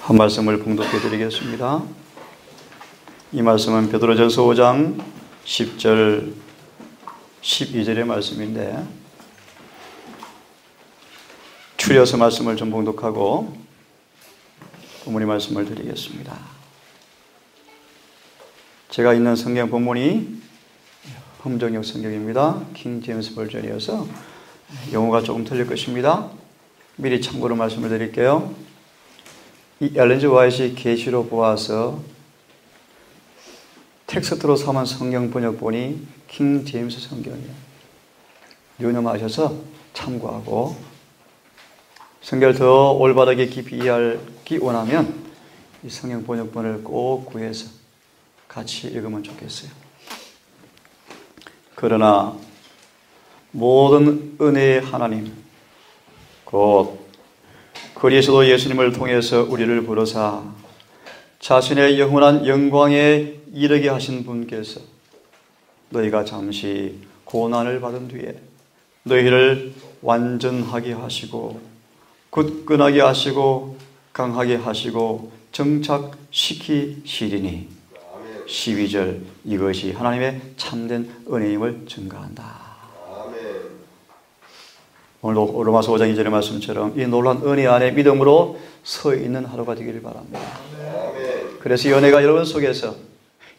한 말씀을 봉독해 드리겠습니다. 이 말씀은 베드로전서 5장 10절 12절의 말씀인데 추려서 말씀을 좀 봉독하고 본문의 말씀을 드리겠습니다. 제가 있는 성경 본문이 험정역 성경입니다. 킹 제임스 버전이어서 영어가 조금 틀릴 것입니다. 미리 참고로 말씀을 드릴게요. 이 엘렌 G. 화이트의 계시로 보아서 텍스트로 삼은 성경 번역본이 킹 제임스 성경이에요. 유념하셔서 참고하고 성경을 더 올바르게 깊이 이해하기 원하면 이 성경 번역본을 꼭 구해서 같이 읽으면 좋겠어요. 그러나 모든 은혜의 하나님 곧 그리스도 예수님을 통해서 우리를 부르사 자신의 영원한 영광에 이르게 하신 분께서 너희가 잠시 고난을 받은 뒤에 너희를 완전하게 하시고 굳건하게 하시고 강하게 하시고 정착시키시리니 12절 이것이 하나님의 참된 은혜임을 증거한다. 오늘도 로마서 5장 2절의 말씀처럼 이 놀라운 은혜 안에 믿음으로 서 있는 하루가 되기를 바랍니다. 그래서 이 은혜가 여러분 속에서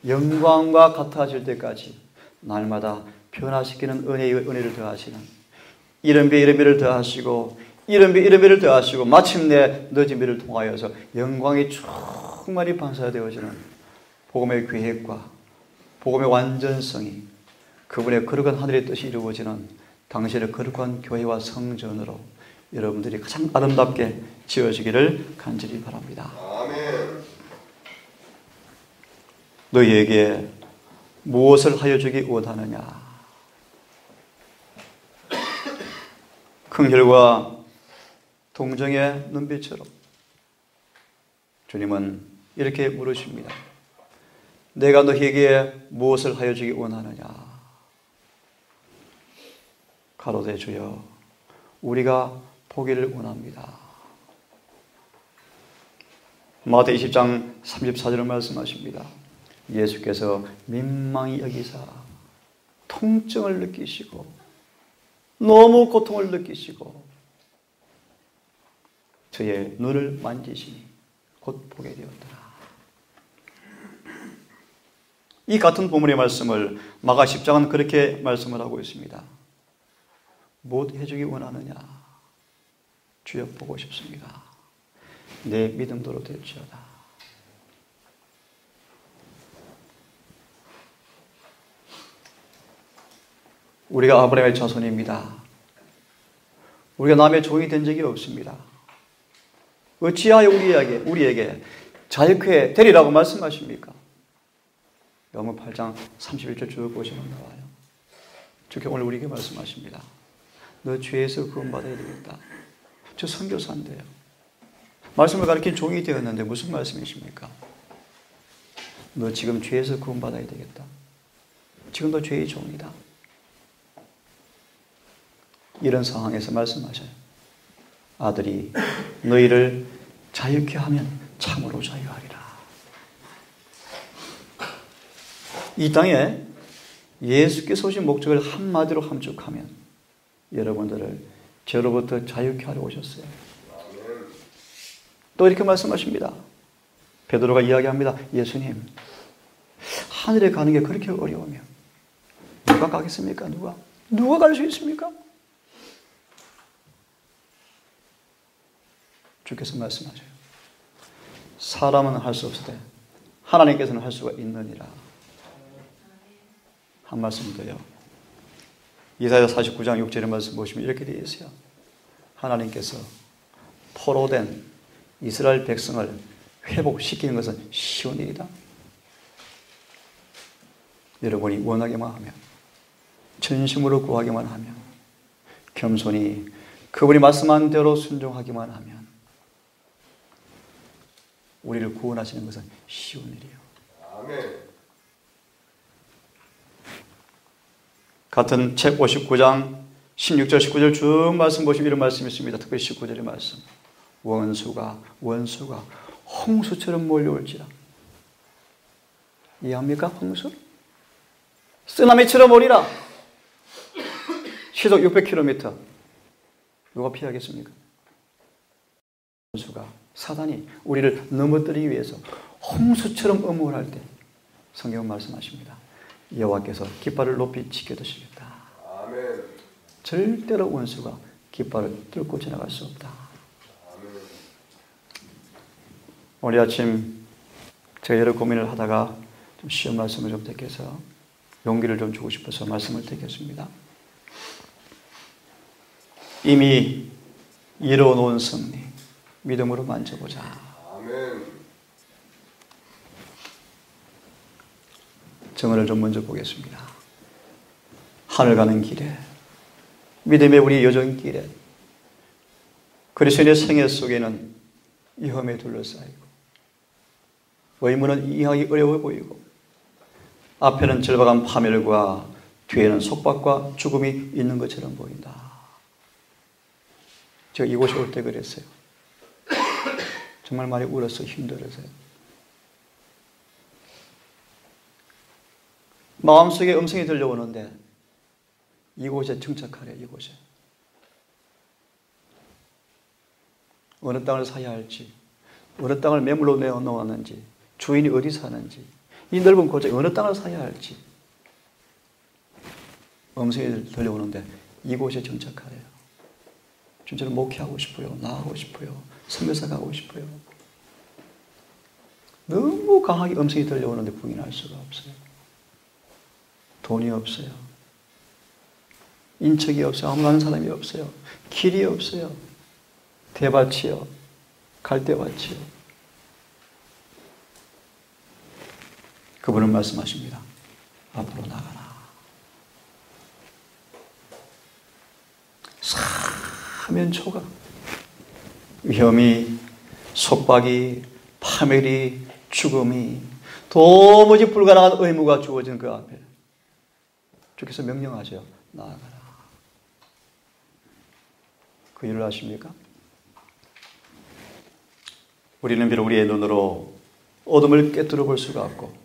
영광과 같아질 때까지 날마다 변화시키는 은혜를 더하시는 이런 배 이런 배를 더하시고 이런 배 이런 배를 더하시고 마침내 늦은 배를 통하여서 영광이 충만히 반사되어지는 복음의 계획과 복음의 완전성이 그분의 거룩한 하늘의 뜻이 이루어지는 당신의 거룩한 교회와 성전으로 여러분들이 가장 아름답게 지어지기를 간절히 바랍니다. 아멘. 너희에게 무엇을 하여 주기 원하느냐? 긍휼과 동정의 눈빛처럼 주님은 이렇게 물으십니다. 내가 너희에게 무엇을 하여 주기 원하느냐? 가로되 주여 우리가 보기를 원합니다. 마태 20장 34절을 말씀하십니다. 예수께서 민망히 여기사 통증을 느끼시고 너무 고통을 느끼시고 저의 눈을 만지시니 곧 보게 되었더라. 이 같은 본문의 말씀을 마가 10장은 그렇게 말씀을 하고 있습니다. 무엇 해주기 원하느냐? 주여 보고 싶습니다. 내 믿음대로 될지어다. 우리가 아브라함의 자손입니다. 우리가 남의 종이 된 적이 없습니다. 어찌하여 우리에게 자유케 되리라고 말씀하십니까? 요한복음 8장 31절 쭉 보시면 나와요. 주께 오늘 우리에게 말씀하십니다. 너 죄에서 구원받아야 되겠다. 저 선교사인데요. 말씀을 가르친 종이 되었는데 무슨 말씀이십니까? 너 지금 죄에서 구원받아야 되겠다. 지금 너 죄의 종이다. 이런 상황에서 말씀하셔요. 아들이 너희를 자유케 하면 참으로 자유하리라. 이 땅에 예수께서 오신 목적을 한마디로 함축하면 여러분들을 죄로부터 자유케 하려 오셨어요. 또 이렇게 말씀하십니다. 베드로가 이야기합니다. 예수님, 하늘에 가는 게 그렇게 어려우면 누가 가겠습니까? 누가 갈 수 있습니까? 주께서 말씀하셔요. 사람은 할 수 없으되 하나님께서는 할 수가 있느니라. 한 말씀 더요. 이사야 49장 6절의 말씀 보시면 이렇게 되어 있어요. 하나님께서 포로된 이스라엘 백성을 회복시키는 것은 쉬운 일이다. 여러분이 원하기만 하면, 전심으로 구하기만 하면, 겸손히 그분이 말씀한 대로 순종하기만 하면 우리를 구원하시는 것은 쉬운 일이에요. 아멘. 같은 책 59장 16절 19절 쭉 말씀 보시면 이런 말씀이 있습니다. 특별히 19절의 말씀. 원수가 홍수처럼 몰려올지라. 이해합니까? 홍수? 쓰나미처럼 오리라. 시속 600km. 누가 피하겠습니까? 홍수가, 사단이 우리를 넘어뜨리기 위해서 홍수처럼 음모할 때 성경은 말씀하십니다. 여호와께서 깃발을 높이 지켜두시겠다. 아멘. 절대로 원수가 깃발을 뚫고 지나갈 수 없다. 아멘. 오늘 아침 제가 여러 고민을 하다가 좀 쉬운 말씀을 좀 택해서 용기를 좀 주고 싶어서 말씀을 택했습니다. 이미 이뤄놓은 승리, 믿음으로 만져보자. 아멘. 정언을 좀 먼저 보겠습니다. 하늘 가는 길에, 믿음의 우리 여정길에, 그리스도인의 생애 속에는 위험에 둘러싸이고 의문은 이해하기 어려워 보이고 앞에는 절박한 파멸과 뒤에는 속박과 죽음이 있는 것처럼 보인다. 제가 이곳에 올 때 그랬어요. 정말 많이 울었어요. 힘들어서요. 마음속에 음성이 들려오는데 이곳에 정착하래. 이곳에 어느 땅을 사야 할지, 어느 땅을 매물로 내어놓았는지, 주인이 어디 사는지, 이 넓은 고장에 어느 땅을 사야 할지 음성이 들려오는데 이곳에 정착하래요. 저는 목회하고 싶어요. 나가고 싶어요. 선교사 가고 싶어요. 너무 강하게 음성이 들려오는데 부인할 수가 없어요. 돈이 없어요. 인척이 없어요. 아무나 아는 사람이 없어요. 길이 없어요. 대밭이요. 갈대밭이요. 그분은 말씀하십니다. 앞으로 나가라. 사면초가 위험이, 속박이, 파멸이, 죽음이, 도무지 불가능한 의무가 주어진 그 앞에 주께서 명령하세요. 나아가라. 그 일을 아십니까? 우리는 비록 우리의 눈으로 어둠을 꿰뚫어 볼 수가 없고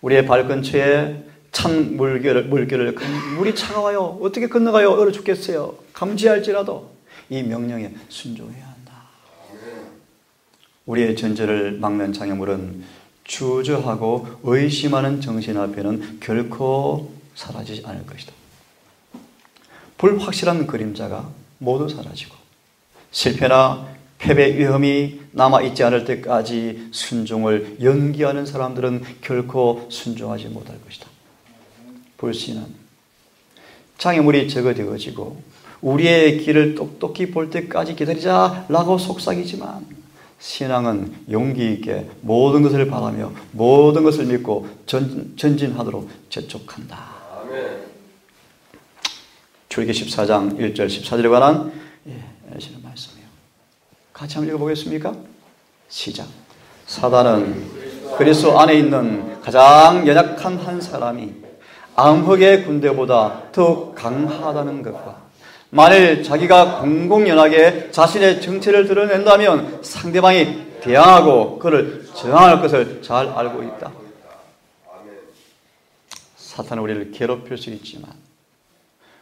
우리의 발 근처에 찬 물결을 물이 차가워요. 어떻게 건너가요? 얼어 죽겠어요. 감지할지라도 이 명령에 순종해야 한다. 우리의 전제를 막는 장애물은 주저하고 의심하는 정신 앞에는 결코 사라지지 않을 것이다. 불확실한 그림자가 모두 사라지고 실패나 패배 위험이 남아있지 않을 때까지 순종을 연기하는 사람들은 결코 순종하지 못할 것이다. 불신은 장애물이 제거되어지고 우리의 길을 똑똑히 볼 때까지 기다리자라고 속삭이지만 신앙은 용기 있게 모든 것을 바라며 모든 것을 믿고 전진하도록 재촉한다. 출애굽기 14장 1절 14절에 관한 말씀이에요. 같이 한번 읽어보겠습니까? 시작. 사단은 그리스도 안에 있는 가장 연약한 한 사람이 암흑의 군대보다 더 강하다는 것과 만일 자기가 공공연하게 자신의 정체를 드러낸다면 상대방이 대항하고 그를 저항할 것을 잘 알고 있다. 사탄은 우리를 괴롭힐 수 있지만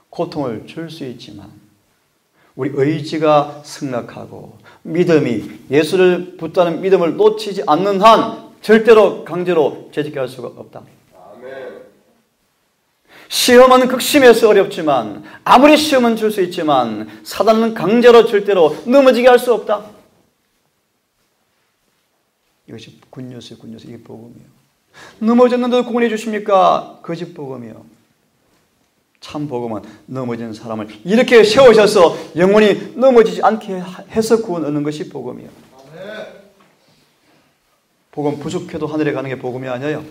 고통을 줄 수 있지만 우리 의지가 승낙하고 믿음이 예수를 붙다는 믿음을 놓치지 않는 한 절대로 강제로 재직할 수가 없다. 시험은 극심해서 어렵지만 아무리 시험은 줄 수 있지만 사단은 강제로 절대로 넘어지게 할 수 없다. 이것이 굿뉴스예요. 굿뉴스. 이게 복음이에요. 넘어졌는데도 구원해 주십니까? 거짓 복음이요. 참 복음은 넘어진 사람을 이렇게 세우셔서 영원히 넘어지지 않게 해서 구원 얻는 것이 복음이에요. 복음 부족해도 하늘에 가는 게 복음이 아니에요.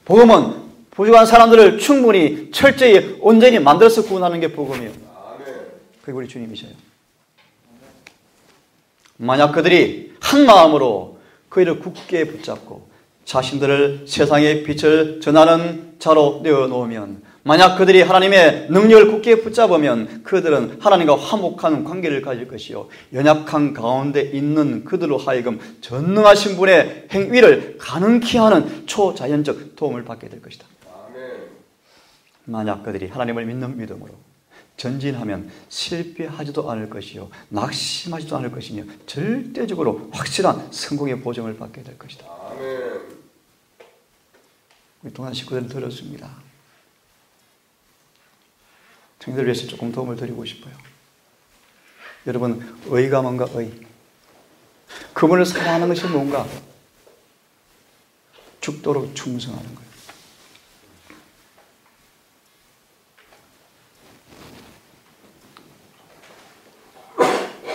복음은 부족한 사람들을 충분히 철저히 온전히 만들어서 구원하는 게 복음이에요. 그게 우리 주님이셔요. 만약 그들이 한 마음으로 그 일을 굳게 붙잡고 자신들을 세상의 빛을 전하는 자로 내어놓으면 만약 그들이 하나님의 능력을 굳게 붙잡으면 그들은 하나님과 화목한 관계를 가질 것이요 연약한 가운데 있는 그들로 하여금 전능하신 분의 행위를 가능케 하는 초자연적 도움을 받게 될 것이다. 만약 그들이 하나님을 믿는 믿음으로 전진하면 실패하지도 않을 것이요 낙심하지도 않을 것이며 절대적으로 확실한 성공의 보증을 받게 될 것이다. 우리 동안 식구들은 들었습니다. 청년들 위해서 조금 도움을 드리고 싶어요. 여러분, 의가 뭔가 의? 그분을 사랑하는 것이 뭔가? 죽도록 충성하는 거예요.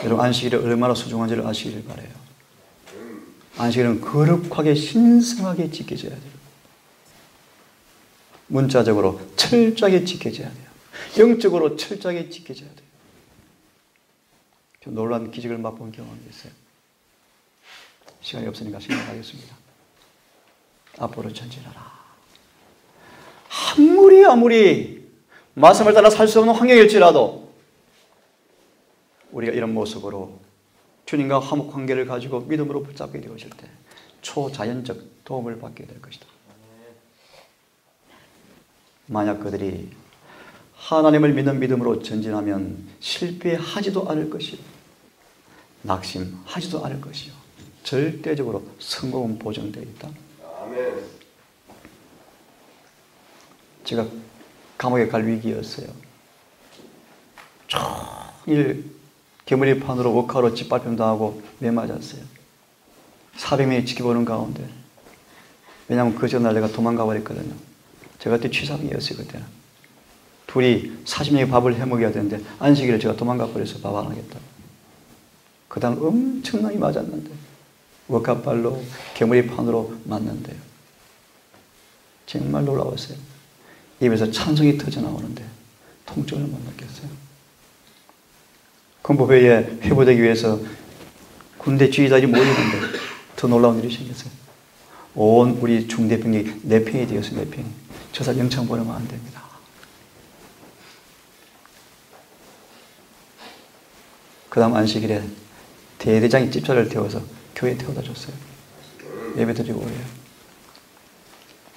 여러분, 안식일이 얼마나 소중한지를 아시기를 바라요. 안식일은 거룩하게 신성하게 지켜져야 돼요. 문자적으로 철저하게 지켜져야 돼요. 영적으로 철저하게 지켜져야 돼요. 좀 놀라운 기적을 맛본 경험이 있어요. 시간이 없으니까 생각하겠습니다. 앞으로 전진하라. 아무리 말씀을 따라 살 수 없는 환경일지라도 우리가 이런 모습으로 주님과 화목 관계를 가지고 믿음으로 붙잡게 되어질 때 초자연적 도움을 받게 될 것이다. 만약 그들이 하나님을 믿는 믿음으로 전진하면 실패하지도 않을 것이요 낙심하지도 않을 것이요 절대적으로 성공은 보장되어 있다. 제가 감옥에 갈 위기였어요. 종일 개머리판으로 워카로 짓밟힘 당하고 매맞았어요. 400명이 지켜보는 가운데, 왜냐하면 그 전날 내가 도망가 버렸거든요. 제가 그때 취사병이었어요. 그때는 둘이 40명의 밥을 해먹여야 되는데 안식일에 제가 도망가 버려서 밥 안 하겠다고. 그 다음 엄청나게 맞았는데 워카발로 개머리판으로 맞는데요. 정말 놀라웠어요. 입에서 찬성이 터져 나오는데 통증을 못 느꼈어요. 군부회에 회부되기 위해서 군대 지휘자들이 모이는데 더 놀라운 일이 생겼어요. 온 우리 중대병력이 4평이 되었어요. 4평. 저 사람 영창 보내면 안 됩니다. 그 다음 안식일에 대대장이 집사를 태워서 교회에 태워다 줬어요. 예배 드리고 오래요.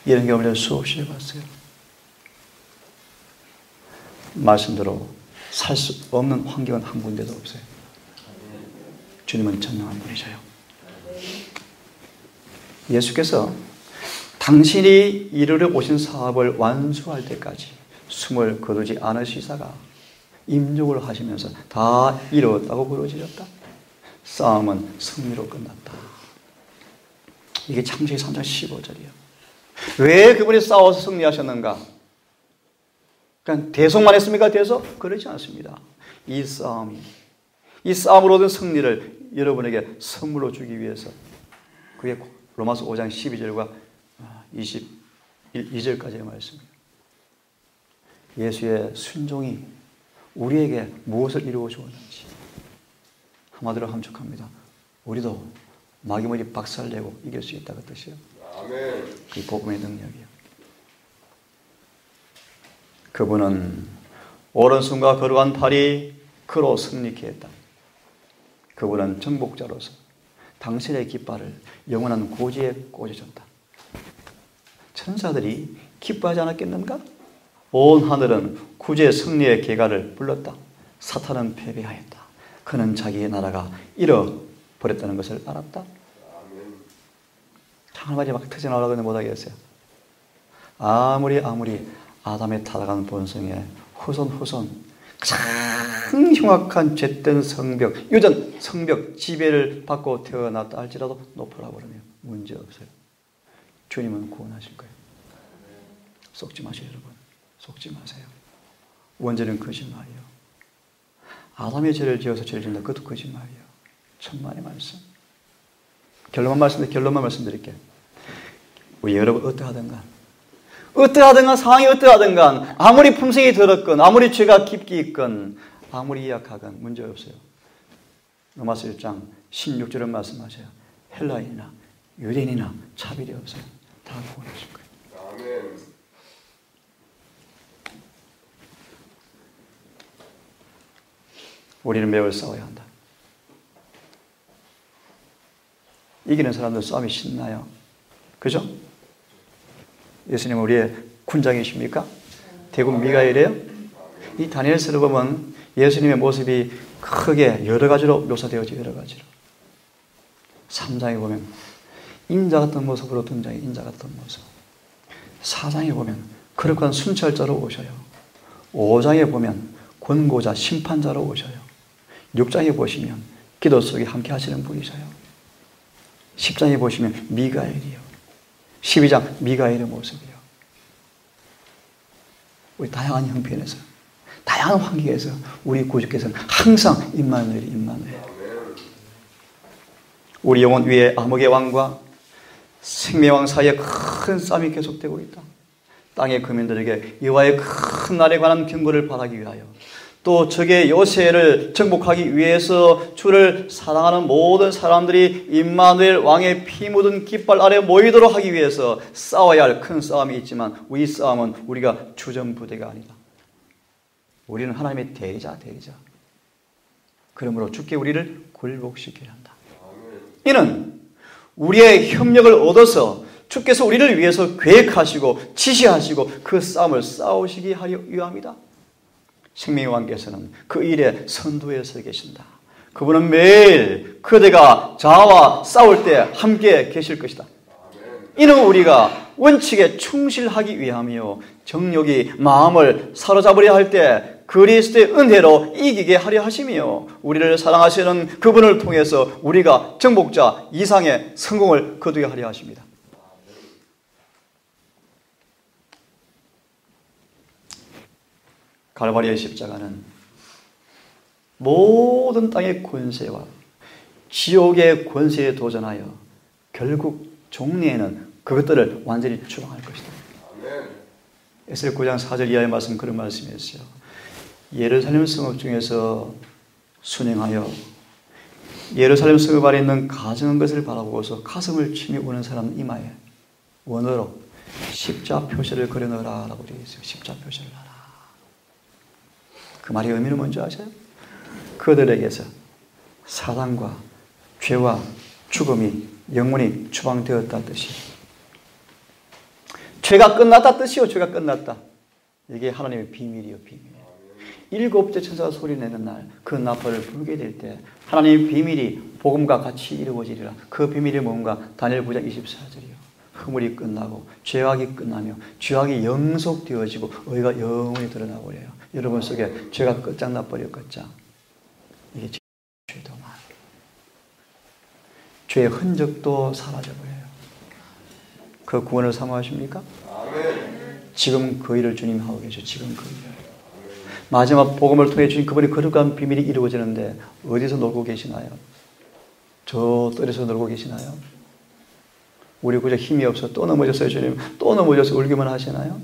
이런 경험을 수없이 해봤어요. 말씀대로 살 수 없는 환경은 한 군데도 없어요. 주님은 전능한 분이셔요. 예수께서 당신이 이루려 오신 사업을 완수할 때까지 숨을 거두지 않으시다가 임종을 하시면서 다 이루었다고 부르짖었다. 싸움은 승리로 끝났다. 이게 창세기 3장 15절이에요. 왜 그분이 싸워서 승리하셨는가? 그냥 대속만 했습니까? 대속? 그렇지 않습니다. 이 싸움으로 얻은 승리를 여러분에게 선물로 주기 위해서 그게 로마서 5장 12절과 22절까지의 말씀입니다. 예수의 순종이 우리에게 무엇을 이루어 주었는지 한마디로 함축합니다. 우리도 마귀머리 박살내고 이길 수 있다는 뜻이에요. 그게 복음의 능력이에요. 그분은 오른손과 거룩한 팔이 그로 승리케 했다. 그분은 정복자로서 당신의 깃발을 영원한 고지에 꽂아줬다. 천사들이 기뻐하지 않았겠는가? 온 하늘은 구주의 승리의 계가를 불렀다. 사탄은 패배하였다. 그는 자기의 나라가 잃어버렸다는 것을 알았다. 하나님이 막 터져나오려고 했는데 못하겠어요. 아무리 아담의 타락한 본성에 후손 가장 흉악한 죄된 성벽, 유전 성벽 지배를 받고 태어났다 할지라도 높으라 그러면 문제없어요. 주님은 구원하실 거예요. 속지 마세요, 여러분. 속지 마세요. 원죄는 거짓말이에요. 아담의 죄를 지어서 죄를 짓는다. 그것도 거짓말이에요. 천만의 말씀. 결론만 말씀드릴게요. 우리 여러분 어떠하든간 상황이 어떠하든간 아무리 품성이 더럽건 아무리 죄가 깊게 있건 아무리 약하건 문제없어요. 로마서 1장 16절은 말씀하세요. 헬라인이나 유대인이나 차별이 없어요. 다 구원하실 거예요. 우리는 매일 싸워야 한다. 이기는 사람들 싸움이 신나요. 그죠? 예수님은 우리의 군장이십니까? 대군 미가엘이에요? 이 다니엘서를 보면 예수님의 모습이 크게 여러 가지로 묘사되어져. 여러 가지로. 3장에 보면 인자 같은 모습으로 등장해. 인자 같은 모습. 4장에 보면 거룩한 순찰자로 오셔요. 5장에 보면 권고자 심판자로 오셔요. 6장에 보시면 기도 속에 함께 하시는 분이셔요. 10장에 보시면 미가엘이요. 12장 미가엘의 모습이요. 우리 다양한 형편에서, 다양한 환경에서 우리 구주께서는 항상 임마누엘. 우리 영혼 위에 암흑의 왕과 생명의 왕 사이에 큰 싸움이 계속되고 있다. 땅의 거민들에게 여호와의 큰 날에 관한 경고를 바라기 위하여, 또 적의 요새를 정복하기 위해서 주를 사랑하는 모든 사람들이 임마누엘 왕의 피 묻은 깃발 아래 모이도록 하기 위해서 싸워야 할 큰 싸움이 있지만, 이 싸움은 우리가 주전부대가 아니다. 우리는 하나님의 대리자. 그러므로 주께 우리를 굴복시켜야 한다. 이는 우리의 협력을 얻어서 주께서 우리를 위해서 계획하시고 지시하시고 그 싸움을 싸우시기 위함이다. 생명의 왕께서는 그 일에 선두에 서 계신다. 그분은 매일 그대가 자아와 싸울 때 함께 계실 것이다. 이는 우리가 원칙에 충실하기 위함이요, 정욕이 마음을 사로잡으려 할 때 그리스도의 은혜로 이기게 하려 하심이요, 우리를 사랑하시는 그분을 통해서 우리가 정복자 이상의 성공을 거두게 하려 하십니다. 갈바리의 십자가는 모든 땅의 권세와 지옥의 권세에 도전하여 결국 종래에는 그것들을 완전히 추방할 것이다. 에스겔 9장 4절 이하의 말씀, 그런 말씀이었어요. 예루살렘 성읍 중에서 순행하여 예루살렘 성읍 아래 있는 가증한 것을 바라보고서 가슴을 치며 우는 사람 이마에 원어로 십자 표시를 그려 넣으라 라고 되어 있어요. 십자 표시를 하라. 그 말의 의미는 뭔지 아세요? 그들에게서 사단과 죄와 죽음이 영원히 추방되었다는 뜻이, 죄가 끝났다 뜻이요. 죄가 끝났다. 이게 하나님의 비밀이요. 비밀. 일곱째 천사가 소리내는 날, 그 나팔을 불게 될 때 하나님의 비밀이 복음과 같이 이루어지리라. 그 비밀이 뭔가? 다니엘 9장 24절이요. 허물이 끝나고 죄악이 끝나며 죄악이 영속되어지고 의가 영원히 드러나버려요. 여러분 속에 죄가 끝장나 버렸겠죠. 이게 죄도 많아요. 죄의 흔적도 사라져버려요. 그 구원을 사모하십니까? 지금 그 일을 주님 하고 계셔. 지금 그 일을. 마지막 복음을 통해 주신 그분의 거룩한 비밀이 이루어지는데 어디서 놀고 계시나요? 저 뜰에서 놀고 계시나요? 우리 구주 힘이 없어 또 넘어졌어요. 주님 또 넘어져서 울기만 하시나요?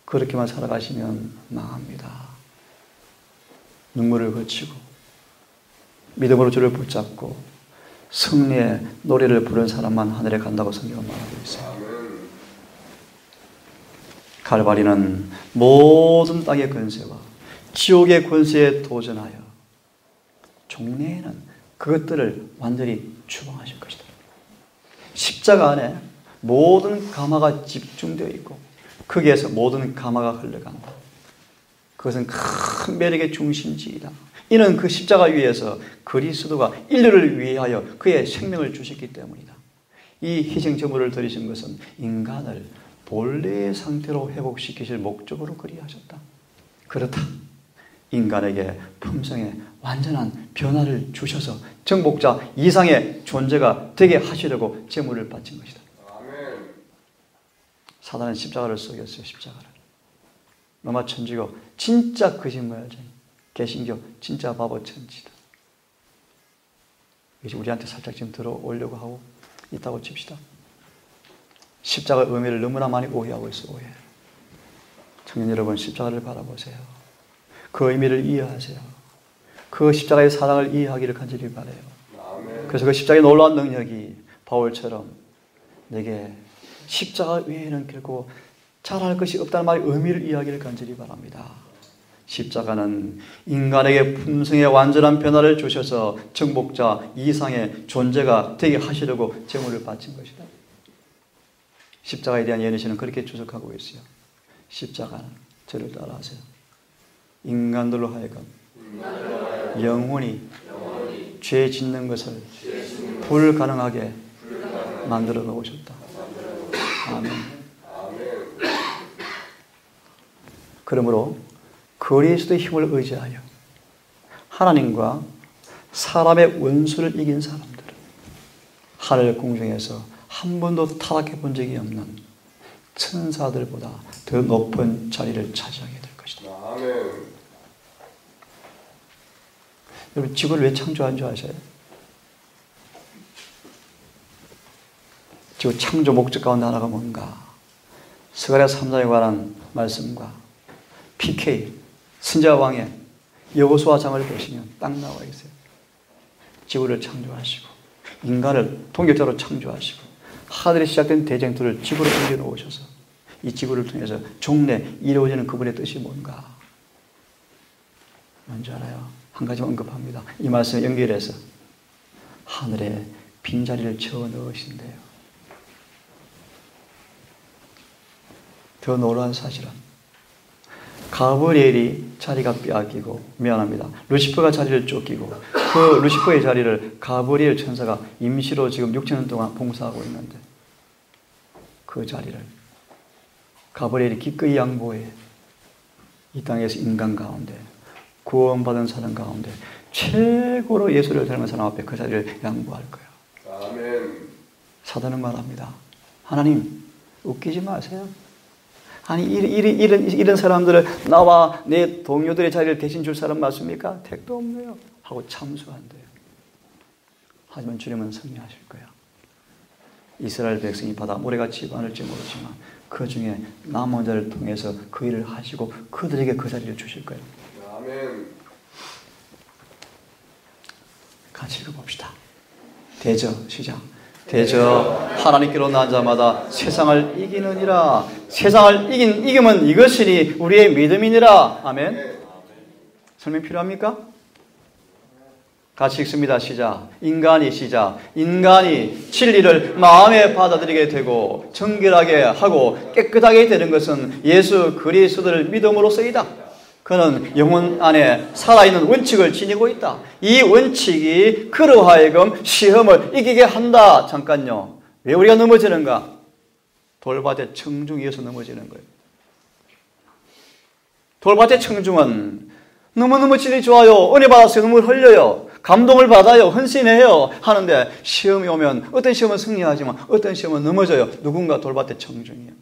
그렇게만 살아가시면 망합니다. 눈물을 거치고 믿음으로 주를 붙잡고 승리의 노래를 부른 사람만 하늘에 간다고 성경은 말하고 있어요. 갈바리는 모든 땅의 권세와 지옥의 권세에 도전하여 종래에는 그것들을 완전히 추방하실 것이다. 십자가 안에 모든 감화가 집중되어 있고 거기에서 모든 감화가 흘러간다. 그것은 큰 매력의 중심지이다. 이는 그 십자가 위에서 그리스도가 인류를 위하여 그의 생명을 주셨기 때문이다. 이 희생 제물을 드리신 것은 인간을 본래의 상태로 회복시키실 목적으로 그리하셨다. 그렇다. 인간에게 품성에 완전한 변화를 주셔서 정복자 이상의 존재가 되게 하시려고 제물을 바친 것이다. 사단은 십자가를 속였어요. 십자가를. 로마 천지고 진짜 거짓말쟁이, 개신교 진짜 바보 천지다. 이제 우리한테 살짝 지금 들어오려고 하고 있다고 칩시다. 십자가의 의미를 너무나 많이 오해하고 있어요. 오해. 청년 여러분, 십자가를 바라보세요. 그 의미를 이해하세요. 그 십자가의 사랑을 이해하기를 간절히 바라요. 그래서 그 십자가의 놀라운 능력이 바울처럼 내게 십자가 외에는 결코 잘할 것이 없다는 말의 의미를 이해하기를 간절히 바랍니다. 십자가는 인간에게 품성의 완전한 변화를 주셔서 정복자 이상의 존재가 되게 하시려고 제물을 바친 것이다. 십자가에 대한 예언시는 그렇게 추적하고 있어요. 십자가는 저를 따라하세요. 인간들로 하여금 영원히 죄 짓는 것을 불가능하게 만들어 놓으셨다. 아멘. 그러므로 그리스도의 힘을 의지하여 하나님과 사람의 원수를 이긴 사람들은 하늘 공중에서 한 번도 타락해 본 적이 없는 천사들보다 더 높은 자리를 차지하게 될 것이다. 아멘. 여러분, 지구를 왜 창조한 줄 아세요? 지구 창조 목적 가운데 하나가 뭔가? 스가랴 3장에 관한 말씀과 PK, 선지자왕의 여호수아 장을 보시면 딱 나와 있어요. 지구를 창조하시고 인간을 동역자로 창조하시고 하늘에 시작된 대쟁투를 지구로 옮겨놓으셔서 이 지구를 통해서 종래 이루어지는 그분의 뜻이 뭔가? 뭔지 알아요? 한 가지만 언급합니다. 이 말씀을 연결해서 하늘에 빈자리를 채워 넣으신대요. 더 놀라운 사실은 가브리엘이 자리가 빼앗기고, 미안합니다, 루시퍼가 자리를 쫓기고 그 루시퍼의 자리를 가브리엘 천사가 임시로 지금 6,000년 동안 봉사하고 있는데 그 자리를 가브리엘이 기꺼이 양보해 이 땅에서 인간 가운데 구원받은 사람 가운데 최고로 예수를 닮은 사람 앞에 그 자리를 양보할 거예요. 아멘. 사단은 말합니다. 하나님, 웃기지 마세요. 아니, 이런 사람들을 나와 내 동료들의 자리를 대신 줄 사람 맞습니까? 택도 없네요. 하고 참수한대요. 하지만 주님은 승리하실 거예요. 이스라엘 백성이 바다 모래같이 많을지 모르지만 그 중에 남은 자를 통해서 그 일을 하시고 그들에게 그 자리를 주실 거예요. 아멘. 같이 읽어봅시다. 대저 시작. 대저 하나님께로 난 자마다 세상을 이기느니라. 세상을 이기면 이것이니 우리의 믿음이니라. 아멘. 설명 필요합니까? 같이 읽습니다. 시작. 인간이 시작. 인간이 진리를 마음에 받아들이게 되고 정결하게 하고 깨끗하게 되는 것은 예수 그리스도를 믿음으로써이다. 그는 영혼 안에 살아있는 원칙을 지니고 있다. 이 원칙이 그로 하여금 시험을 이기게 한다. 잠깐요. 왜 우리가 넘어지는가? 돌밭의 청중 위에서 넘어지는 거예요. 돌밭의 청중은 너무너무 질이 좋아요. 은혜 받아서 눈물 흘려요. 감동을 받아요. 헌신해요. 하는데 시험이 오면 어떤 시험은 승리하지만 어떤 시험은 넘어져요. 누군가 돌밭의 청중이에요.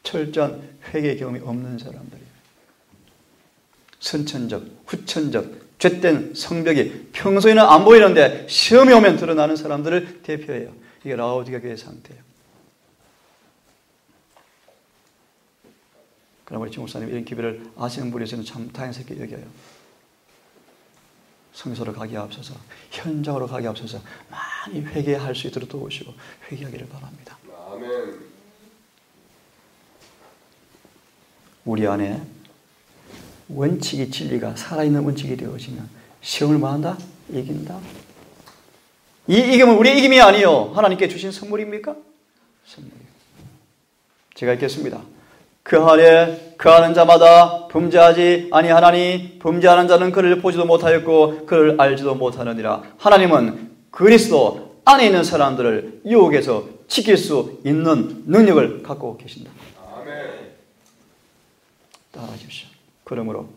철저한 회개 경험이 없는 사람들이에요. 선천적, 후천적, 죄된 성벽이 평소에는 안 보이는데 시험이 오면 드러나는 사람들을 대표해요. 이게 라오디게 교회의 상태예요. 그럼 우리 지목사님 이런 기회를 아시는 분에서는 참 다행스럽게 여겨요. 성소로 가기에 앞서서 현장으로 가기에 앞서서 많이 회개할 수 있도록 도우시고 회개하기를 바랍니다. 아멘. 우리 안에 원칙이 진리가 살아있는 원칙이 되어지면 시험을 뭐한다? 이긴다. 이 이김은 우리의 이김이 아니요 하나님께 주신 선물입니까? 선물이요. 제가 읽겠습니다. 그 안에 거하는 자마다 범죄하지 아니하나니 범죄하는 자는 그를 보지도 못하였고 그를 알지도 못하느니라. 하나님은 그리스도 안에 있는 사람들을 유혹에서 지킬 수 있는 능력을 갖고 계신다. 아멘. 따라하십시오. 그러므로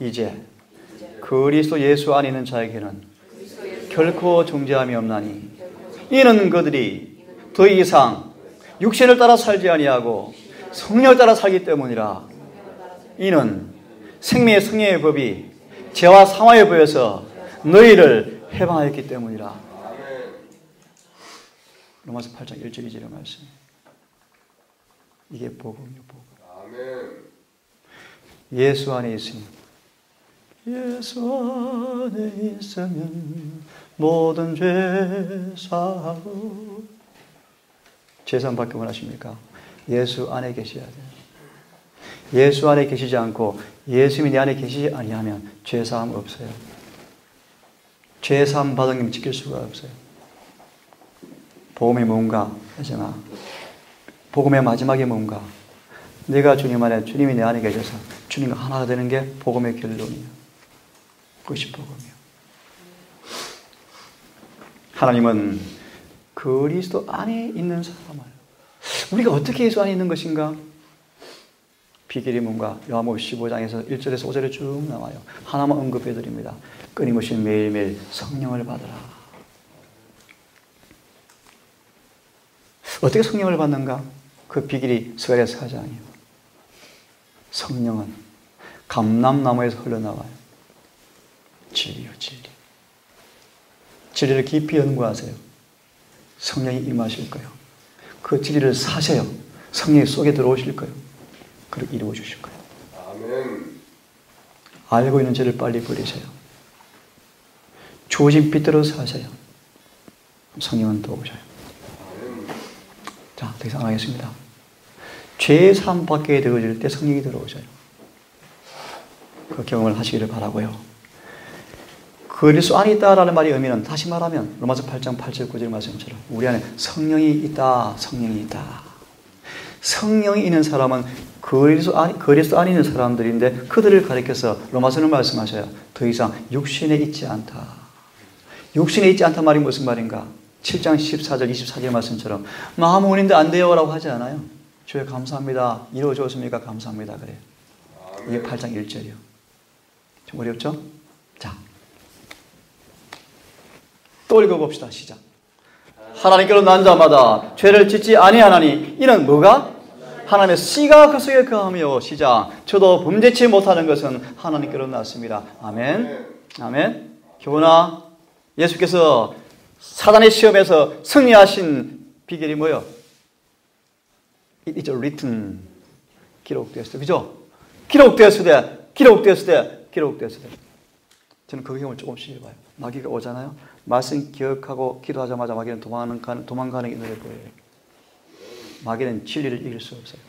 이제 그리스도 예수 안에 있는 자에게는 결코 정죄함이 없나니 이는 그들이 더 이상 육신을 따라 살지 아니하고 성령을 따라 살기 때문이라. 이는 생명의 성령의 법이 죄와 사망의 법에서 너희를 해방하였기 때문이라. 로마서 8장 1절 2절의 말씀. 이게 복음이요, 복음. 예수 안에 있으면, 예수 안에 있으면 모든 죄 사하고. 죄산 받기 원하십니까? 예수 안에 계셔야 돼요. 예수 안에 계시지 않고 예수님이 내 안에 계시지 아니하면 죄사함 없어요. 죄사함 받은 게 지킬 수가 없어요. 복음이 뭔가 하지마. 복음의 마지막이 뭔가? 내가 주님 안에, 주님이 내 안에 계셔서 주님과 하나가 되는 게 복음의 결론이에요. 그것이 복음이에요. 하나님은 그리스도 안에 있는 사람을, 우리가 어떻게 예수 안에 있는 것인가? 비결이 뭔가? 요한복음 15장에서 1절에서 5절에 쭉 나와요. 하나만 언급해 드립니다. 끊임없이 매일매일 성령을 받으라. 어떻게 성령을 받는가? 그 비결이 스가랴 4장이에요. 성령은 감람나무에서 흘러나와요. 진리요, 진리. 진리를 깊이 연구하세요. 성령이 임하실 거예요. 그 진리를 사세요. 성령이 속에 들어오실 거예요. 그리고 이루어 주실 거예요. 아멘. 알고 있는 죄를 빨리 버리세요. 주어진 빛대로 사세요. 성령은 도우셔요. 자, 더 이상 안 하겠습니다. 죄의 삶 밖에 되어질 때 성령이 들어오셔요. 그 경험을 하시기를 바라고요. 그리스도 안에 있다라는 말의 의미는 다시 말하면 로마서 8장 8절 9절 말씀처럼 우리 안에 성령이 있다, 성령이 있다. 성령이 있는 사람은 그리스도 안에 있는 사람들인데 그들을 가리켜서 로마서는 말씀하셔요. 더 이상 육신에 있지 않다. 육신에 있지 않다 말이 무슨 말인가? 7장 14절 24절 말씀처럼 마음 원인데 안 돼요 라고 하지 않아요. 주여 감사합니다. 이루어 주었습니까? 감사합니다. 그래요. 이게 8장 1절이요. 좀 어렵죠? 자, 또 읽어봅시다. 시작. 하나님께로 난 자마다 죄를 짓지 아니하나니 이는 뭐가? 하나님의 씨가 그 속에 거하며. 시작. 저도 범죄치 못하는 것은 하나님께로 났습니다. 아멘. 아멘. 교훈아, 예수께서 사단의 시험에서 승리하신 비결이 뭐예요? It is written. 기록되었을 때. 그죠? 기록되었을 때. 저는 그 경험을 조금씩 해봐요. 마귀가 오잖아요. 말씀 기억하고 기도하자마자 마귀는 도망가는 게 눈에 보여요. 마귀는 진리를 이길 수 없어요.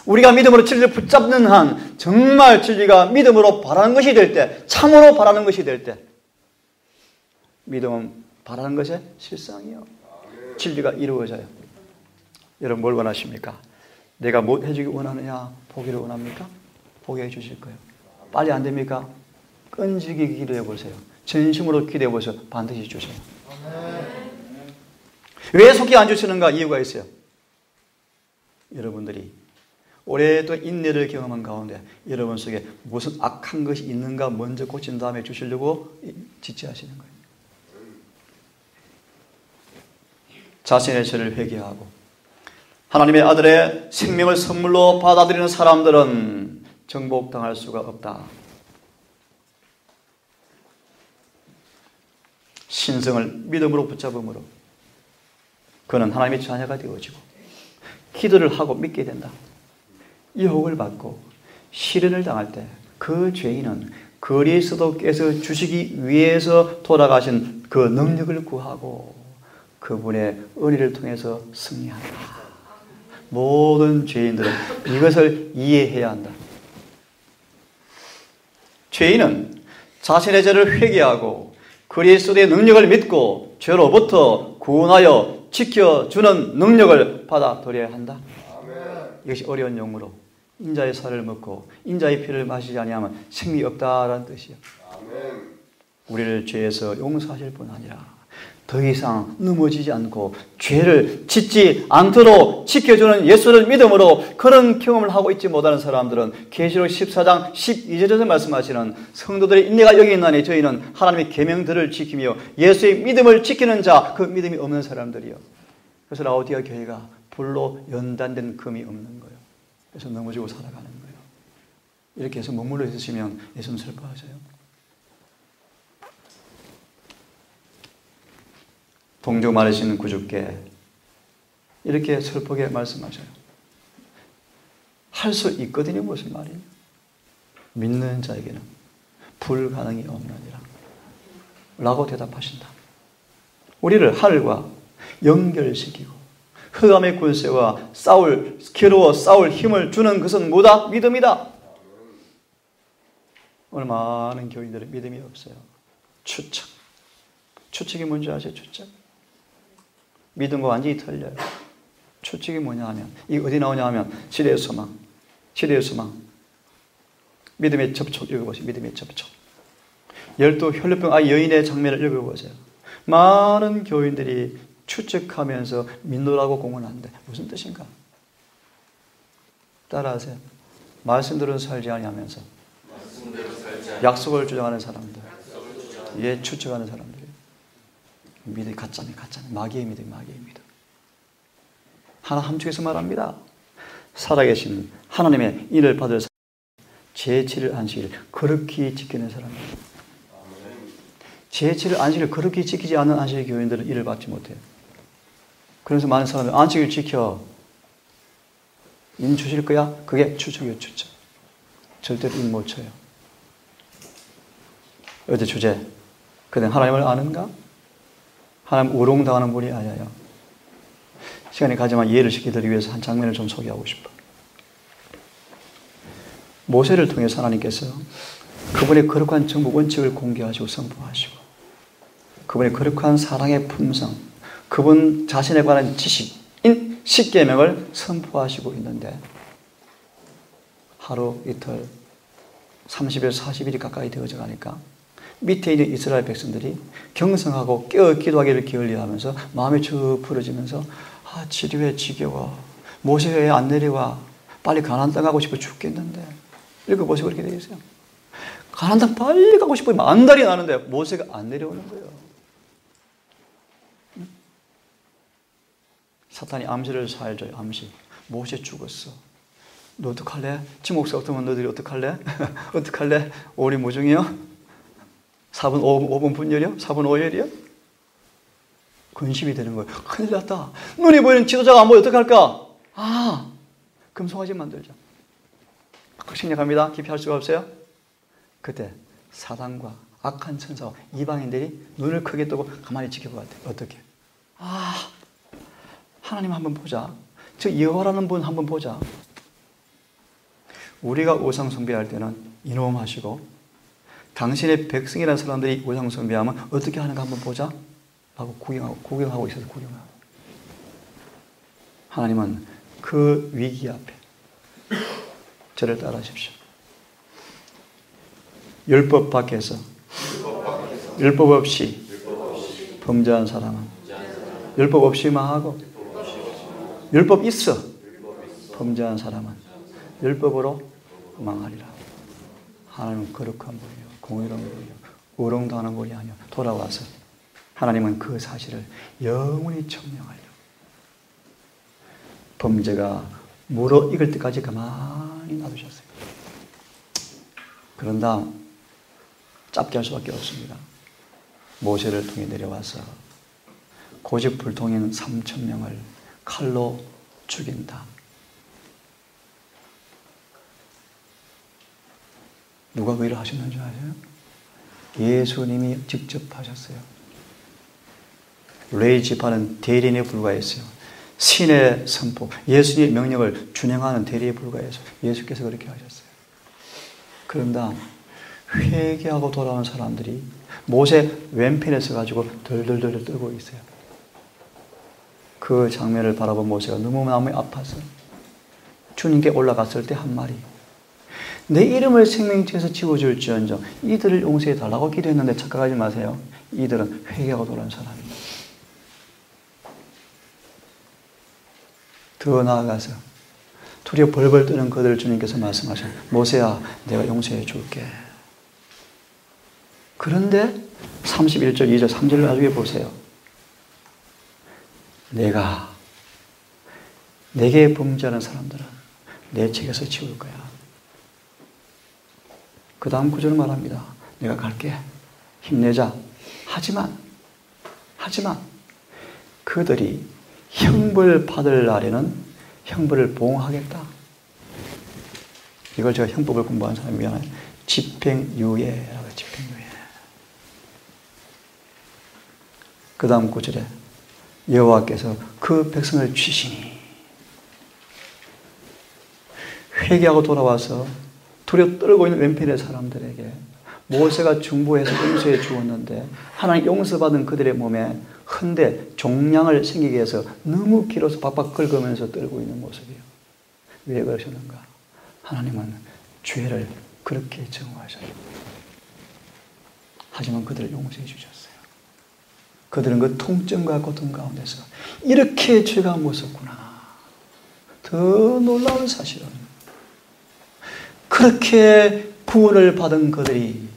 우리가 믿음으로 진리를 붙잡는 한 정말 진리가 믿음으로 바라는 것이 될 때, 참으로 바라는 것이 될 때, 믿음은 바라는 것의 실상이요. 진리가 이루어져요. 여러분 뭘 원하십니까? 내가 뭐 해주기 원하느냐? 보기를 원합니까? 보게 해주실 거예요. 빨리 안 됩니까? 끈질기게 기도해 보세요. 진심으로 기도해 보세요. 반드시 주셔요. 왜 속히 안 주시는가? 이유가 있어요. 여러분들이 오랫동안 인내를 경험한 가운데 여러분 속에 무슨 악한 것이 있는가 먼저 고친 다음에 주시려고 지체하시는 거예요. 자신의 죄를 회개하고 하나님의 아들의 생명을 선물로 받아들이는 사람들은 정복당할 수가 없다. 신성을 믿음으로 붙잡음으로 그는 하나님의 자녀가 되어지고 기도를 하고 믿게 된다. 유혹을 받고 시련을 당할 때 그 죄인은 그리스도께서 주시기 위해서 돌아가신 그 능력을 구하고 그분의 은혜를 통해서 승리한다. 모든 죄인들은 이것을 이해해야 한다. 죄인은 자신의 죄를 회개하고 그리스도의 능력을 믿고 죄로부터 구원하여 지켜주는 능력을 받아들여야 한다. 이것이 어려운 용어로 인자의 살을 먹고 인자의 피를 마시지 아니하면 생명이 없다라는 뜻이에요. 우리를 죄에서 용서하실 뿐 아니라 더 이상 넘어지지 않고 죄를 짓지 않도록 지켜주는 예수를 믿음으로 그런 경험을 하고 있지 못하는 사람들은 계시록 14장 12절에서 말씀하시는 성도들의 인내가 여기 있나니 저희는 하나님의 계명들을 지키며 예수의 믿음을 지키는 자, 그 믿음이 없는 사람들이요. 그래서 라오디아 교회가 불로 연단된 금이 없는 거예요. 그래서 넘어지고 살아가는 거예요. 이렇게 해서 머물러 있으시면 예수는 슬퍼하세요. 동정 많으신 구주께 이렇게 슬프게 말씀하셔요. 할 수 있거든요. 무슨 말이냐? 믿는 자에게는 불가능이 없느니라 라고 대답하신다. 우리를 하늘과 연결시키고 흑암의 권세와 겨루어 싸울 힘을 주는 것은 뭐다? 믿음이다. 오늘 많은 교인들은 믿음이 없어요. 추측. 추측이 뭔지 아세요? 추측. 믿음과 완전히 틀려요. 추측이 뭐냐 하면, 이게 어디 나오냐 하면, 시대의 소망. 시대의 소망. 믿음의 접촉 읽어보세요. 믿음의 접촉. 12 혈류병 여인의 장면을 읽어보세요. 많은 교인들이 추측하면서 믿노라고 공언한데 무슨 뜻인가? 따라하세요. 말씀대로 살지 아니하면서 약속을 주장하는 사람들. 예, 추측하는 사람들. 믿음이 가짜네, 가짜네. 마귀의 믿음, 마귀의 믿음. 하나 함축해서 말합니다. 살아계신 하나님의 인을 받을 사람, 제7일 안식일 거룩히 지키는 사람입니다. 제7일 안식일을 거룩히 지키지 않는 안식일 교인들은 일을 받지 못해요. 그래서 많은 사람들 안식일 지켜. 인 주실 거야? 그게 추측이에요, 추측. 절대로 인 못 쳐요. 어제 주제. 그는 하나님을 아는가? 하나님 우롱당하는 분이 아니에요. 시간이 가지만 이해를 시키기 위해서 한 장면을 좀 소개하고 싶어. 모세를 통해서 하나님께서 그분의 거룩한 정부 원칙을 공개하시고 선포하시고 그분의 거룩한 사랑의 품성, 그분 자신에 관한 지식인 십계명을 선포하시고 있는데 하루 이틀 30일 40일이 가까이 되어져 가니까 밑에 있는 이스라엘 백성들이 경성하고 깨어 기도하기를 기울여하면서 마음이 쭉 풀어지면서 지루해 지겨워. 모세 왜 안 내려와? 빨리 가나안 땅 가고 싶어 죽겠는데. 읽어보시고 그렇게 되어 있어요. 가나안 땅 빨리 가고 싶어 만 달이 나는데 모세가 안 내려오는 거예요. 사탄이 암시를 살줘요. 암시. 모세 죽었어. 너 어떡할래? 지목사 없으면 너희들이 어떡할래? 어떡할래? 오리 무중이요? 4분 5분 분열이요? 4분 5열이요? 근심이 되는 거예요. 큰일 났다. 눈이 보이는 지도자가 안 보여 어떡할까? 금송아지 만들자. 생략합니다. 깊이 할 수가 없어요. 그때 사단과 악한 천사와 이방인들이 눈을 크게 뜨고 가만히 지켜보았대. 어떻게? 하나님 한번 보자. 저 여호와라는 분 한번 보자. 우리가 우상 숭배할 때는 이놈 하시고 당신의 백성이라는 사람들이 우상 숭배하면 어떻게 하는가 한번 보자 라고 구경하고 있어서 구경하고. 하나님은 그 위기 앞에 저를 따라하십시오. 율법 밖에서 율법 없이 범죄한 사람은 율법 없이 망하고 율법 있어 범죄한 사람은 율법으로 망하리라. 하나님은 거룩한 분이요 공의로운 분이요 우롱당하는 분이 아니요 돌아와서 하나님은 그 사실을 영원히 청명하려 범죄가 무르익을 때까지 가만히 놔두셨어요. 그런 다음 짧게 할 수밖에 없습니다. 모세를 통해 내려와서 고집불통인 3,000명을 칼로 죽인다. 누가 그 일을 하셨는지 아세요? 예수님이 직접 하셨어요. 레위 지파는 대리인에 불과했어요. 신의 선포, 예수님의 명령을 준행하는 대리에 불과해서 예수께서 그렇게 하셨어요. 그런 다음 회개하고 돌아온 사람들이 모세 왼편에 서가지고 덜덜덜 떨고 있어요. 그 장면을 바라본 모세가 너무 마음이 아파서 주님께 올라갔을 때 한 말이 내 이름을 생명책에서 지워줄지언정 이들을 용서해 달라고 기도했는데 착각하지 마세요. 이들은 회개하고 돌아온 사람입니다. 더 나아가서 두려워 벌벌 떠는 그들을 주님께서 말씀하셔. 모세야 내가 용서해 줄게. 그런데 31절 2절 3절을 나중에 보세요. 내가 내게 범죄하는 사람들은 내 책에서 지울 거야. 그 다음 구절을 말합니다. 내가 갈게. 힘내자. 하지만 그들이 형벌 받을 날에는 형벌을 보응하겠다. 이걸 제가 형법을 공부한 사람이 미안해. 집행유예라고 집행유예. 그 다음 구절에 여호와께서 그 백성을 치시니 회개하고 돌아와서 두려워 떨고 있는 왼편의 사람들에게 모세가 중보해서 용서해 주었는데 하나님 용서받은 그들의 몸에 흔대 종양을 생기게 해서 너무 길어서 박박 긁으면서 떨고 있는 모습이에요. 왜 그러셨는가? 하나님은 죄를 그렇게 정하셔요. 하지만 그들을 용서해 주셨어요. 그들은 그 통증과 고통 가운데서 이렇게 죄가 무섭구나. 더 놀라운 사실은 그렇게 구원을 받은 그들이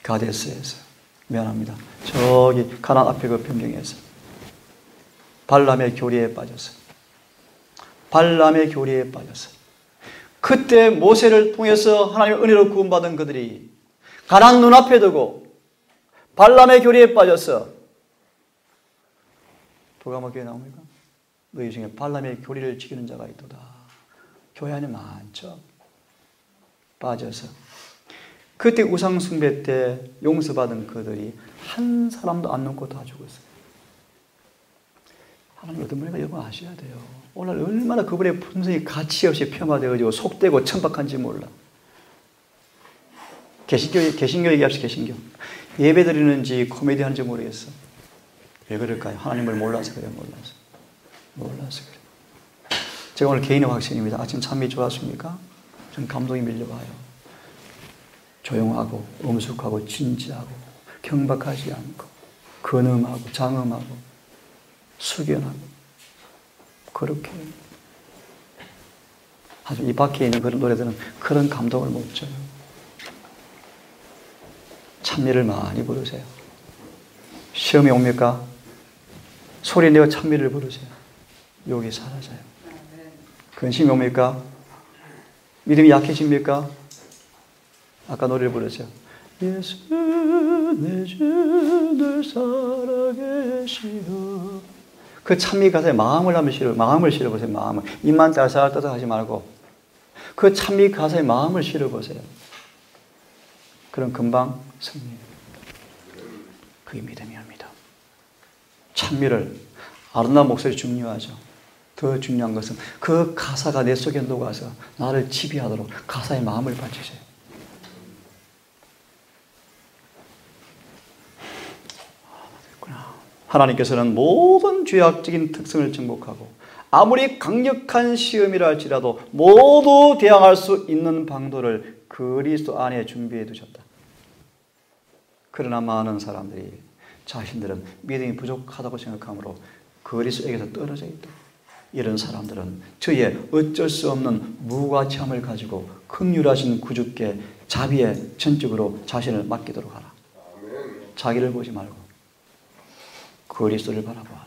가데스에서, 미안합니다, 저기 가나안 앞에 그 변경에서 발람의 교리에 빠졌어요. 발람의 교리에 빠졌어요. 그때 모세를 통해서 하나님의 은혜로 구원받은 그들이 가나안 눈앞에 두고 발람의 교리에 빠져서, 누가 뭐게 나옵니까? 너희 중에 발람의 교리를 지키는 자가 있도다. 교회 안에 많죠. 빠져서 그때 우상숭배 때 용서받은 그들이 한 사람도 안 남고 다 죽었어요. 하나님 어떤 분인가 여러분 아셔야 돼요. 오늘 얼마나 그분의 품성이 가치없이 폄하되어지고 속되고 천박한지 몰라. 개신교 얘기합시다. 개신교. 예배 드리는지 코미디 하는지 모르겠어. 왜 그럴까요? 하나님을 몰라서 그래요. 몰라서 그래요. 제가 오늘 개인의 확신입니다. 아침 참미 좋았습니까? 전 감동이 밀려와요. 조용하고 엄숙하고 진지하고 경박하지 않고 근엄하고 장엄하고 숙연하고 그렇게. 하지만 이 밖에 있는 그런 노래들은 그런 감동을 못 줘요. 찬미를 많이 부르세요. 시험이 옵니까? 소리 내어 찬미를 부르세요. 욕이 사라져요. 근심이 옵니까? 믿음이 약해집니까? 아까 노래를 부르세요. 예수 내 주 늘 살아계시오. 그 찬미 가사에 마음을 실어보세요. 마음을. 입만 딸싹딸싹 하지 말고 그 찬미 가사에 마음을 실어보세요. 그럼 금방 승리해요. 그게 믿음이옵니다. 찬미를, 아름다운 목소리 중요하죠. 더 중요한 것은 그 가사가 내 속에 녹아서 나를 지배하도록 가사에 마음을 바치세요. 하나님께서는 모든 죄악적인 특성을 정복하고 아무리 강력한 시험이라 할지라도 모두 대항할 수 있는 방도를 그리스도 안에 준비해 두셨다. 그러나 많은 사람들이 자신들은 믿음이 부족하다고 생각하므로 그리스도에게서 떨어져 있다. 이런 사람들은 저의 어쩔 수 없는 무가치함을 가지고 긍휼하신 구주께 자비에 전적으로 자신을 맡기도록 하라. 자기를 보지 말고 그리스도를 바라보아라.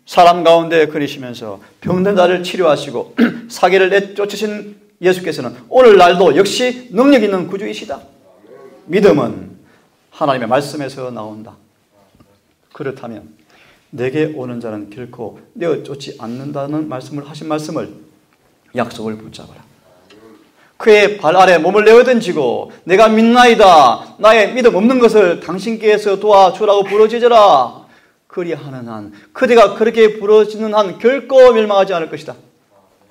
사람 가운데 그리시면서 병든 자를 치료하시고 사기를 내쫓으신 예수께서는 오늘날도 역시 능력 있는 구주이시다. 믿음은 하나님의 말씀에서 나온다. 그렇다면 내게 오는 자는 결코 내어쫓지 않는다는 말씀을 하신 말씀을, 약속을 붙잡아라. 그의 발 아래 몸을 내어던지고 내가 믿나이다, 나의 믿음 없는 것을 당신께서 도와주라고 부르짖어라. 그리하는 한, 그대가 그렇게 부르짖는 한 결코 멸망하지 않을 것이다.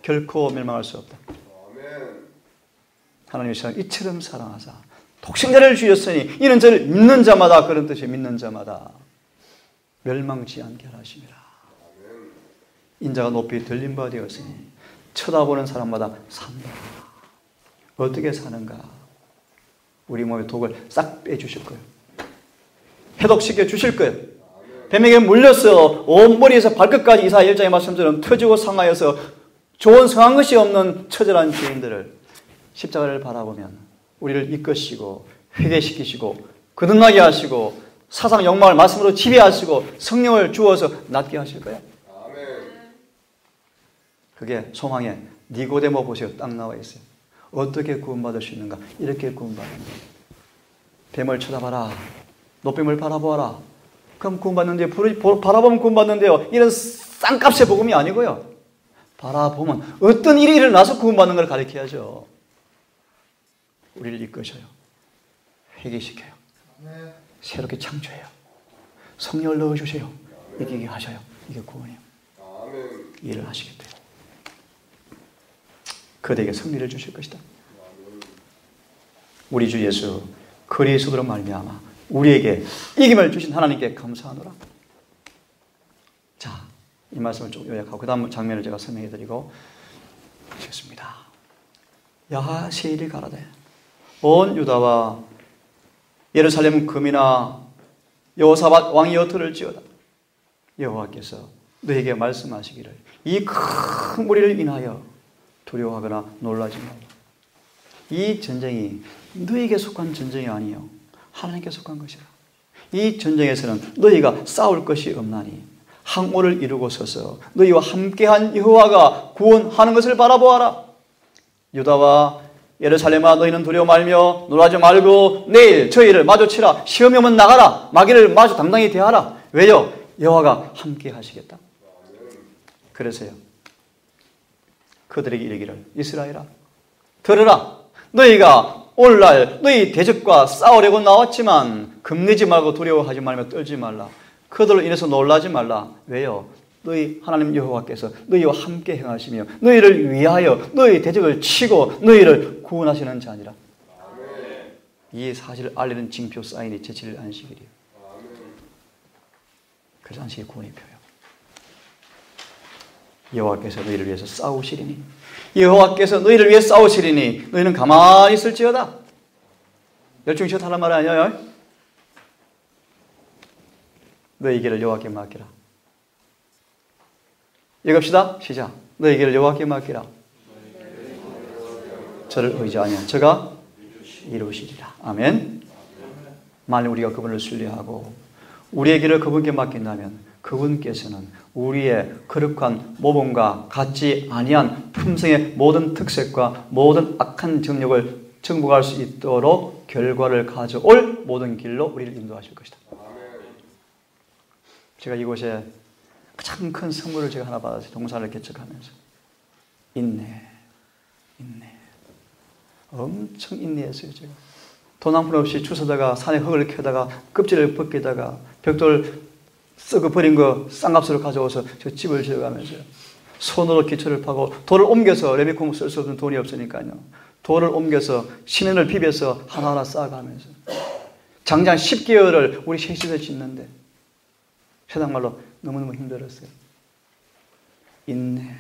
결코 멸망할 수 없다. 하나님이 저를 이처럼 사랑하사 독생자를 주셨으니 이는 저를 믿는 자마다, 그런 뜻이 믿는 자마다 멸망치 않게 하심이라. 인자가 높이 들린 바 되었으니 쳐다보는 사람마다 산다. 어떻게 사는가? 우리 몸의 독을 싹 빼주실 거예요. 해독시켜 주실 거예요. 뱀에게 물려서 온 머리에서 발끝까지 이사야 1장의 말씀처럼 터지고 상하여서 좋은 성한 것이 없는 처절한 죄인들을 십자가를 바라보면 우리를 이끄시고 회개시키시고 거듭나게 하시고 사상 영광을 말씀으로 지배하시고 성령을 주어서 낫게 하실 거예요. 그게 소망의 니고데모 보세요. 딱 나와 있어요. 어떻게 구원받을 수 있는가? 이렇게 구원받는 거예요. 뱀을 쳐다봐라. 노뱀을 바라보아라. 그럼 구원받는데, 바라보면 구원받는데요. 이런 싼값의 복음이 아니고요. 바라보면 어떤 일이 일어나서 구원받는 걸 가르쳐야죠. 우리를 이끄셔요. 회개시켜요. 새롭게 창조해요. 성령을 넣어주세요. 이기게 하셔요. 이게 구원이에요. 일을 하시겠대요. 그대에게 승리를 주실 것이다. 우리 주 예수 그리스도로 말미암아 우리에게 이김을 주신 하나님께 감사하노라. 자, 이 말씀을 좀 요약하고 그 다음 장면을 제가 설명해 드리고 하겠습니다. 야하세일이 가라되 온 유다와 예루살렘 금이나 여호사밧 왕이여 들을지어다. 여호와께서 너에게 말씀하시기를 이 큰 무리를 인하여 두려워하거나 놀라지 말라. 이 전쟁이 너에게 속한 전쟁이 아니요 하나님께 속한 것이라. 이 전쟁에서는 너희가 싸울 것이 없나니 항오를 이루고 서서 너희와 함께한 여호와가 구원하는 것을 바라보아라. 유다와 예루살렘아 너희는 두려워 말며 놀라지 말고 내일 저희를 마주치라. 시험이 오면 나가라. 마귀를 마주 당당히 대하라. 왜요? 여호와가 함께 하시겠다. 그래서요 그들에게 이르기를 이스라엘아 들으라. 너희가 오늘날 너희 대적과 싸우려고 나왔지만 겁내지 말고 두려워하지 말며 떨지 말라. 그들로 인해서 놀라지 말라. 왜요? 너희 하나님 여호와께서 너희와 함께 행하시며 너희를 위하여 너희 대적을 치고 너희를 구원하시는 자니라. 이 사실을 알리는 징표 사인이 제7일 안식일이에요. 그래서 안식일 구원의 표요. 여호와께서 너희를 위해서 싸우시리니 여호와께서 너희를 위해 싸우시리니 너희는 가만히 있을지어다. 열중히 쉬었다는 말 아니에요? 너희 길을 여호와께 맡기라. 읽읍시다. 시작. 너희 길을 여호와께 맡기라. 저를 의지하면 저가 이루시리라. 아멘. 만일 우리가 그분을 신뢰하고 우리의 길을 그분께 맡긴다면 그분께서는 우리의 거룩한 모범과 같지 아니한 품성의 모든 특색과 모든 악한 정력을 정복할 수 있도록 결과를 가져올 모든 길로 우리를 인도하실 것이다. 제가 이곳에 가장 큰 선물을 제가 하나 받았어요. 동산을 개척하면서. 인내. 엄청 인내했어요, 제가. 돈 한 푼 없이 주워다가 산에 흙을 캐다가 껍질을 벗기다가 벽돌 썩어 버린 거 쌍값으로 가져와서 저 집을 지어가면서요. 손으로 기초를 파고 돌을 옮겨서 레미콘 쓸 수 없는 돈이 없으니까요. 돌을 옮겨서 시멘을 비벼서 하나하나 쌓아가면서 장장 10개월을 우리 셋이서 짓는데 세상 말로 너무너무 힘들었어요. 인내,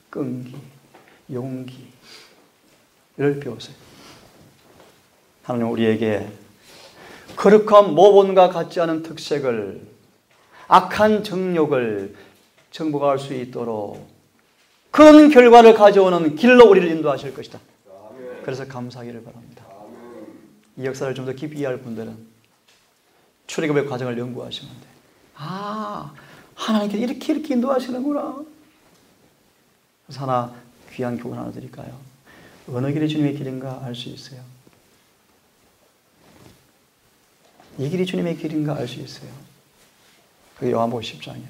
끈기, 용기를 배웠어요. 하나님 우리에게 거룩한 모본과 같지 않은 특색을 악한 정욕을 정복할 수 있도록 그런 결과를 가져오는 길로 우리를 인도하실 것이다. 그래서 감사하기를 바랍니다. 이 역사를 좀 더 깊이 이해할 분들은 출애굽의 과정을 연구하시면 돼요. 아, 하나님께서 이렇게 인도하시는구나. 그래서 하나 귀한 교훈 하나 드릴까요? 어느 길이 주님의 길인가 알 수 있어요. 이 길이 주님의 길인가 알 수 있어요. 그게 요한복음 10장이에요.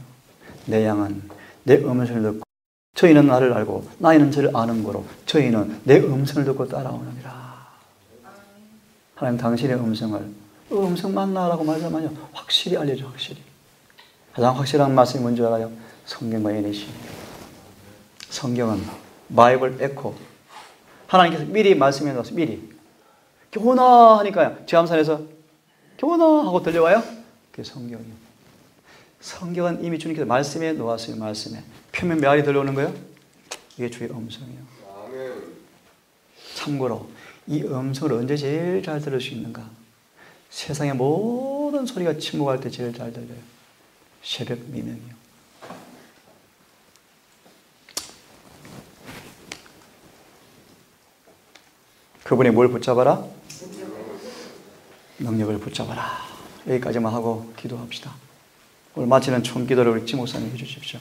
내 양은 내 음성을 듣고 저희는 나를 알고 나이는 저를 아는 거로 저희는 내 음성을 듣고 따라오느니라. 하나님 당신의 음성을 음성 맞나라고 말하면요 확실히 알려줘. 확실히. 가장 확실한 말씀이 뭔지 알아요? 성경과 NAC. 성경은 바이블 에코. 하나님께서 미리 말씀해 놨어요. 미리. 교훈아 하니까요. 제암산에서 교훈아 하고 들려와요. 그게 성경이에요. 성경은 이미 주님께서 말씀해 놓았어요. 말씀에. 표면 몇 알이 들려오는 거예요? 이게 주의 음성이에요. 참고로 이 음성을 언제 제일 잘 들을 수 있는가? 세상의 모든 소리가 침묵할 때 제일 잘 들려요. 새벽 미명이요. 그분이 뭘 붙잡아라? 능력을 붙잡아라. 여기까지만 하고 기도합시다. 오늘 마치는 총기도를 우리 지 목사님 해주십시오.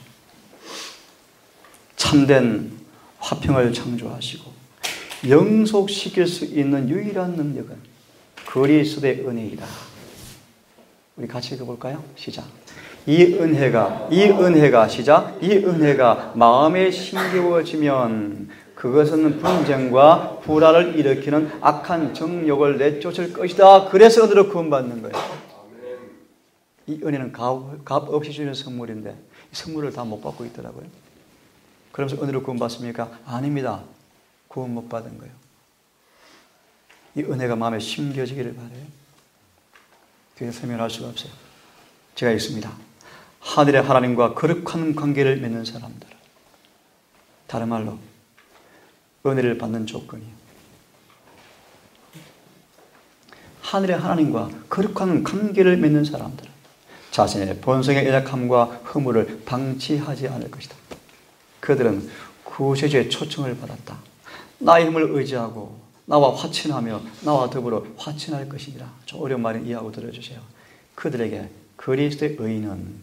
참된 화평을 창조하시고 영속시킬 수 있는 유일한 능력은 그리스도의 은혜이다. 우리 같이 읽어볼까요? 시작. 이 은혜가 시작. 이 은혜가 마음에 심겨워지면 그것은 분쟁과 불화를 일으키는 악한 정욕을 내쫓을 것이다. 그래서 은혜로 구원받는 거예요. 이 은혜는 값 없이 주는 선물인데 이 선물을 다 못 받고 있더라고요. 그러면서 은혜로 구원받습니까? 아닙니다. 구원 못 받은 거예요. 이 은혜가 마음에 심겨지기를 바라요. 뒤에 설명할 수가 없어요. 제가 읽습니다. 하늘의 하나님과 거룩한 관계를 맺는 사람들. 다른 말로 은혜를 받는 조건이에요. 하늘의 하나님과 거룩한 관계를 맺는 사람들은 자신의 본성의 연약함과 허물을 방치하지 않을 것이다. 그들은 구세주의 초청을 받았다. 나의 힘을 의지하고 나와 화친하며 나와 더불어 화친할 것이니라. 좀 어려운 말은 이해하고 들어주세요. 그들에게 그리스도의 의는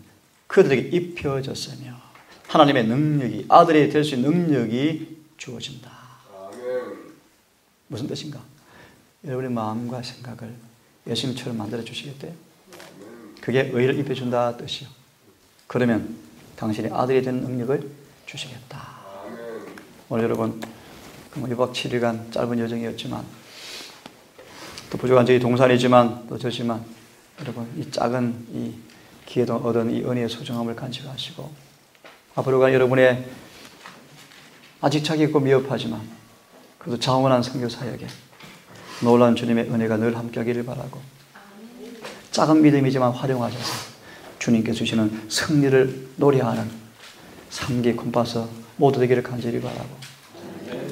그들에게 입혀졌으며 하나님의 능력이 아들이 될 수 있는 능력이 주어진다. 무슨 뜻인가? 여러분의 마음과 생각을 예수님처럼 만들어 주시겠대요? 그게 의를 입혀준다 뜻이요. 그러면 당신이 아들이 되는 능력을 주시겠다. 오늘 여러분 2박 7일간 짧은 여정이었지만 또 부족한 저희 동산이지만 또 저지만 여러분 이 작은 이 기회도 얻은 이 은혜의 소중함을 간직하시고 앞으로가 여러분의 아직 차기 있고 미흡하지만 그래도 자원한 선교 사역에 놀라운 주님의 은혜가 늘 함께하기를 바라고 작은 믿음이지만 활용하셔서 주님께 주시는 승리를 노래하는 삼기 콤파스 모두 되기를 간절히 바라고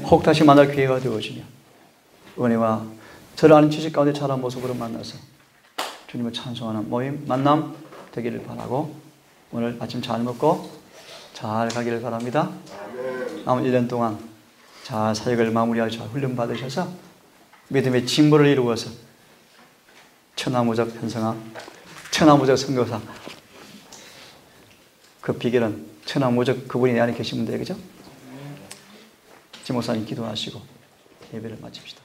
혹 다시 만날 기회가 되어지며 은혜와 저를 아는 지식 가운데 자란 모습으로 만나서 주님을 찬송하는 모임 만남 되기를 바라고 오늘 아침 잘 먹고 잘 가기를 바랍니다. 남은 1년 동안 잘 사역을 마무리하고 잘 훈련 받으셔서 믿음의 진보를 이루어서 천하무적 편성아, 천하무적 선교사 그 비결은 천하무적 그분이 내 안에 계신 분들 그죠? 지 목사님 기도하시고 예배를 마칩시다.